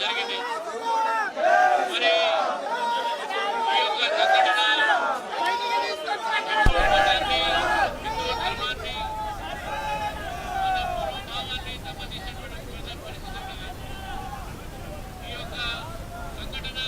జరిగింది. మరి ఈ యొక్క సంఘటన హిందూ ధర్మాన్ని మన మనోభావాన్ని దెబ్బతీసినటువంటి పరిస్థితి. ఈ యొక్క సంఘటన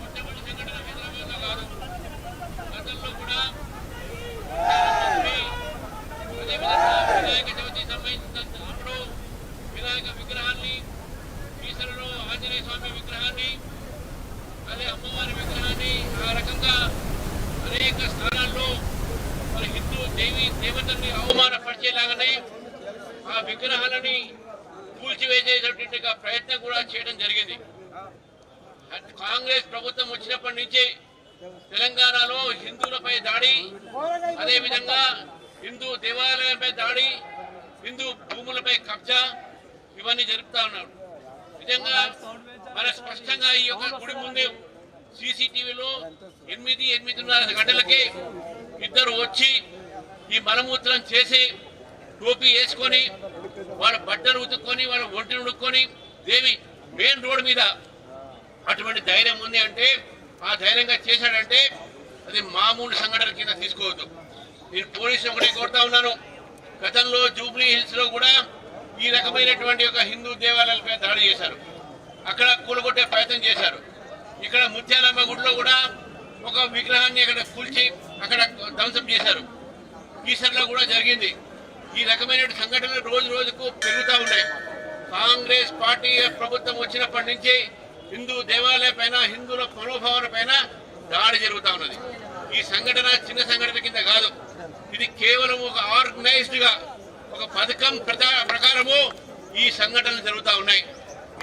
మొట్టమొదటి సంఘటన హైదరాబాద్లో కాదు, గతంలో కూడా అదేవిధంగా వినాయక చవితి సంబంధించినప్పుడు వినాయక విగ్రహాన్ని, ఈశ్వరుడు ఆంజనేయ స్వామి విగ్రహాన్ని, అదే అమ్మవారి విగ్రహాన్ని ఆ రకంగా అనేక స్థానాల్లో మన హిందూ దేవతల్ని అవమానపరిచేలాగానే ఆ విగ్రహాలని కూల్చివేసేటటువంటి ప్రయత్నం కూడా చేయడం జరిగింది. కాంగ్రెస్ ప్రభుత్వం వచ్చినప్పటి నుంచి తెలంగాణలో హిందువులపై దాడి, అదేవిధంగా హిందూ దేవాలయాలపై దాడి, హిందూ భూములపై కబ్జా ఇవన్నీ జరుపుతా ఉన్నారు. నిజంగా మన స్పష్టంగా ఈ యొక్క గుడి ముందు సీసీటీవీలో 8:30 గంటలకి ఇద్దరు వచ్చి ఈ మలమూత్రం చేసి టోపీ వేసుకొని వాళ్ళ బట్టలు ఉతుక్కొని వాళ్ళ ఒంటిని ఉడుక్కొని దేవి మెయిన్ రోడ్ మీద అటువంటి ధైర్యం ఉంది అంటే, ఆ ధైర్యంగా చేశాడంటే అది మామూలు సంఘటన కింద తీసుకోవద్దు. నేను పోలీసులు ఒకటే కోరుతా ఉన్నాను, గతంలో జూబ్లీ హిల్స్ లో కూడా ఈ రకమైనటువంటి ఒక హిందూ దేవాలయాలపై దాడి చేశారు, అక్కడ కూలగొట్టే ప్రయత్నం చేశారు. ఇక్కడ ముత్యాలమ్మ గుడిలో కూడా ఒక విగ్రహాన్ని అక్కడ కూల్చి అక్కడ ధ్వంసం చేశారు. ఈసర్లో కూడా జరిగింది. ఈ రకమైన సంఘటనలు రోజు రోజుకు పెరుగుతూ ఉన్నాయి. కాంగ్రెస్ పార్టీ ప్రభుత్వం వచ్చినప్పటి నుంచి హిందూ దేవాలయ పైన, హిందువుల మనోభావాల పైన దాడి జరుగుతూ ఉన్నది. ఈ సంఘటన చిన్న సంఘటన కింద కాదు, ఇది కేవలం ఒక ఆర్గనైజ్డ్ గా ఒక పథకం ప్రకారము ఈ సంఘటనలు జరుగుతూ ఉన్నాయి.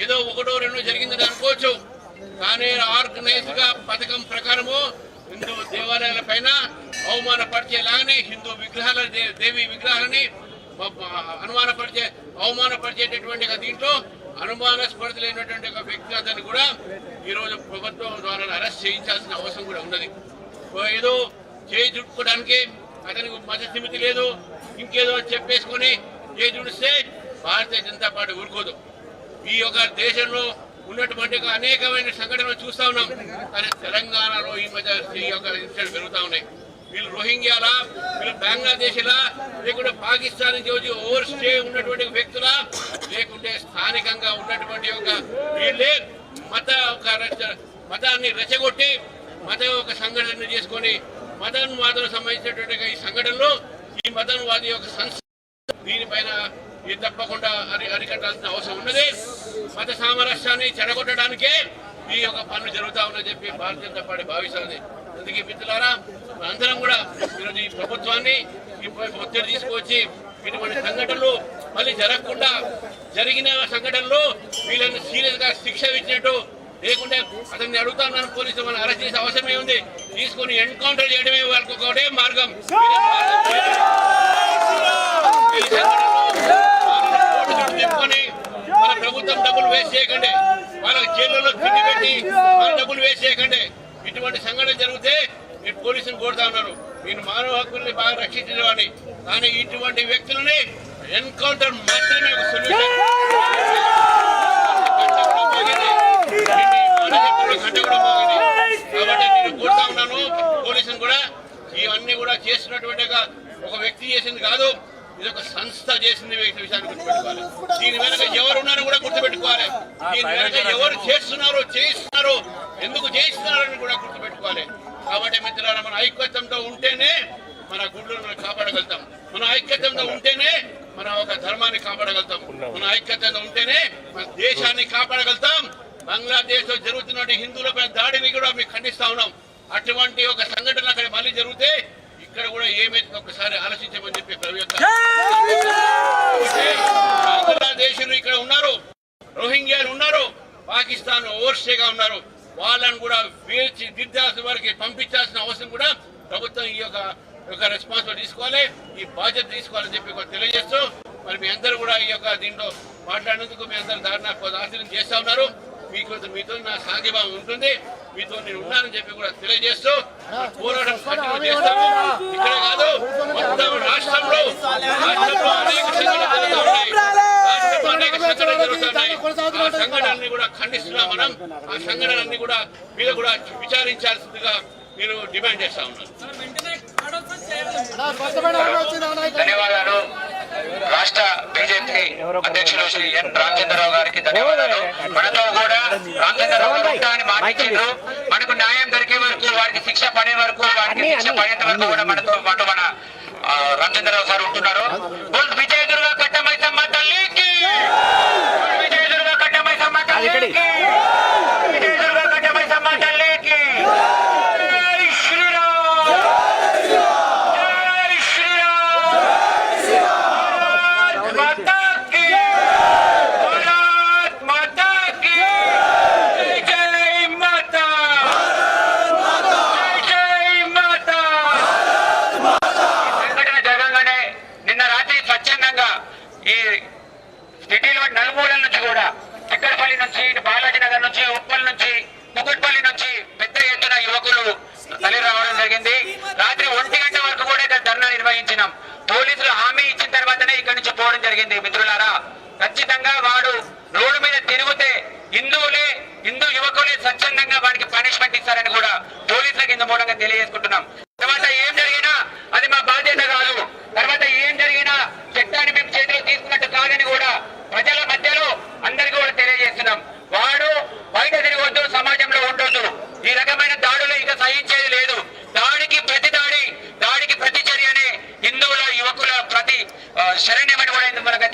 ఏదో ఒకటో రెండో జరిగిందని అనుకోవచ్చు, కానీ ఆర్గనైజ్డ్ గా పథకం ప్రకారము హిందూ దేవాలయాల పైన అవమానపరిచేలాగానే హిందూ విగ్రహాల, దేవి విగ్రహాలని అవమానపరిచేటటువంటి దీంట్లో అనుమానాస్పదమైనటువంటి ఒక వ్యక్తి అతన్ని కూడా ఈరోజు ప్రభుత్వం ద్వారా అరెస్ట్ చేయించాల్సిన అవసరం కూడా ఉన్నది. ఏదో చేయి చుట్టుకోవడానికి అతనికి మత స్థిమితి లేదు, ఇంకేదో చెప్పేసుకొని చేయి చుడిస్తే భారతీయ జనతా పార్టీ ఊరుకోదు. ఈ యొక్క దేశంలో ఉన్నటువంటి అనేకమైన సంఘటనలు చూస్తా ఉన్నాం, కానీ తెలంగాణలో ఈ మధ్య ఈ యొక్క ఇన్సిడెంట్ పెరుగుతూ ఉన్నాయి. వీళ్ళు రోహింగ్యాలా, వీళ్ళు బంగ్లాదేశ్లా, లేకుంటే పాకిస్తాన్ నుంచి వచ్చి ఓవర్ స్టే ఉన్నటువంటి వ్యక్తులా, లేకుంటే స్థానికంగా ఉన్నటువంటి ఒక వీళ్ళే మతాన్ని రెచ్చగొట్టి మత ఒక సంఘటన చేసుకొని మతన్వాదులకు సంబంధించినటువంటి ఈ సంఘటనలో ఈ మతన్వాది యొక్క సంస్థ దీనిపైన ఇది తప్పకుండా అరికట్టాల్సిన అవసరం ఉన్నది. మత సామరస్యాన్ని చెడగొట్టడానికే ఈ యొక్క పనులు జరుగుతా ఉందని చెప్పి భారతీయ జనతా పార్టీ భావిస్తుంది. అందుకే మిత్రులారా, అందరం కూడా ఈరోజు ఈ ప్రభుత్వాన్ని ఒత్తిడి తీసుకొచ్చి ఇటువంటి సంఘటనలు మళ్ళీ జరగకుండా, జరిగిన సంఘటనలో వీళ్ళని సీరియస్ గా శిక్ష ఇచ్చినట్టు, లేకుంటే అతన్ని అడుగుతా ఉన్నాను పోలీసులు మనం అరెస్ట్ చేసే అవసరమే ఉంది, తీసుకుని ఎన్కౌంటర్ చేయడమే వాళ్ళకి ఒకటే మార్గం. చెప్పుకొని మన ప్రభుత్వం డబ్బులు వేస్ట్ చేయకండి, వాళ్ళకి జైల్లో తిండి పెట్టి మన డబ్బులు వేస్ట్ చేయకండి. ఇటువంటి సంఘటన జరిగితే మీరు పోలీసులు కోరుతా ఉన్నారు, మీరు మానవ హక్కుల్ని బాగా రక్షించేవాడిని, కానీ ఇటువంటి వ్యక్తులని ఎన్కౌంటర్ మాత్రమే ఒక సొల్యూషన్. కాబట్టి నేను కోరుతా ఉన్నాను పోలీసులు కూడా, ఇవన్నీ కూడా చేస్తున్నటువంటి ఒక వ్యక్తి చేసింది కాదు, ఇది ఒక సంస్థ చేసింది విషయాన్ని గుర్తుపెట్టుకోవాలి. దీని వెనక ఎవరున్నారో కూడా గుర్తుపెట్టుకోవాలి. దీని వెనక ఎవరు చేస్తున్నారో ఎందుకు చేస్తున్నారని కూడా గుర్తుపెట్టుకోవాలి. కాబట్టి మిత్రులారా, మన ఐక్యతంతో ఉంటేనే మన గుడ్లను మనం కాపాడగలుగుతాం, మన ఐక్యతంతో ఉంటేనే మన ఒక ధర్మాన్ని కాపాడగలుగుతాం, మన ఐక్యతంతో ఉంటేనే మన దేశాన్ని కాపాడగలుగుతాం. బంగ్లాదేశ్ లో జరుగుతున్న హిందువులపై దాడిని కూడా మేము ఖండిస్తా ఉన్నాం. అటువంటి ఒక సంఘటన అక్కడ మళ్ళీ జరిగితే ఇక్కడ కూడా ఏమైతే ఒకసారి ఆలోచించమని చెప్పి బంగ్లాదేశీయులు ఇక్కడ ఉన్నారు, రోహింగ్యాలు ఉన్నారు, పాకిస్తాన్ ఓవర్స్టేగా ఉన్నారు, వాళ్ళని కూడా వేర్చి దిద్దాల్సిన వారికి పంపించాల్సిన అవసరం కూడా ప్రభుత్వం ఈ యొక్క రెస్పాన్సిబిలిటీ తీసుకోవాలి, ఈ బాధ్యత తీసుకోవాలని చెప్పి తెలియజేస్తూ, మరి మీ అందరూ కూడా ఈ యొక్క దీంట్లో మాట్లాడినందుకు మీ అందరూ ఆశీర్వాదం చేస్తా ఉన్నారు. మీతో నా సాంఘీభావం ఉంటుంది, మీతో నేను ఉన్నానని చెప్పి కూడా తెలియజేస్తూ పోరాటం కంటిన్యూ చేస్తాము. ఇక్కడ కాదు, మొత్తం రాష్ట్రంలో అనేక కూడా మనం ఆ సంఘటనలన్నీ కూడా మీద కూడా విచారించాల్సిందిగా మీరు డిమాండ్ చేస్తా ఉన్నారు. ధన్యవాదాలు. రాష్ట్ర బీజేపీ అధ్యక్షులు శ్రీ ఎన్ రామచంద్రరావు గారికి ధన్యవాదాలు. మనతో కూడా రామచంద్రరావు గారు ఉంటామని మాటించారు. మనకు న్యాయం దొరికే వరకు, వారికి శిక్ష పడే వరకు, వారికి శిక్ష పడేంత వరకు కూడా మనతో పాటు మన రామచంద్రరావు గారు ఉంటున్నారు. విజయ దుర్గ కట్టమైసమ్మ తల్లికి, విజయ దుర్గ కట్టమైసమ్మ తల్లికి, విజయ దుర్గ కట్టమైసమ్మ తల్లికి. సిటీలో నలుమూలల నుంచి కూడా, చిక్కడపల్లి నుంచి, బాలాజీ నగర్ నుంచి, ఉప్పల్ నుంచి, కుకుట్పల్లి నుంచి పెద్ద ఎత్తున యువకులు తల్లి రావడం జరిగింది. రాత్రి 1 గంట వరకు కూడా ఇక్కడ ధర్నా నిర్వహించినాం. పోలీసులు హామీ ఇచ్చిన తర్వాతనే ఇక్కడి నుంచి పోవడం జరిగింది. మిత్రులారా, ఖచ్చితంగా వాడు రోడ్డు మీద తిరిగితే హిందూ యువకులే స్వచ్ఛందంగా వాడికి పనిష్మెంట్ ఇస్తారని కూడా పోలీసులకు ఇందు మూలంగా తెలియజేసుకుంటున్నాం. తర్వాత ఏం జరిగినా అది మా బాధ్యత కాదు. తర్వాత ఏం జరిగినా చట్టాన్ని మేము చేతిలో తీసుకున్నట్టు కాదని కూడా ప్రజల మధ్యలో అందరికీ కూడా తెలియజేస్తున్నాం. వాడు బయట తిరగొద్దు, సమాజంలో ఉండొద్దు. ఈ రకమైన దాడులు ఇక సహించేది లేదు. దాడికి ప్రతి చర్య అనే హిందువుల యువకుల ప్రతి శరణ్యమని కూడా మనకు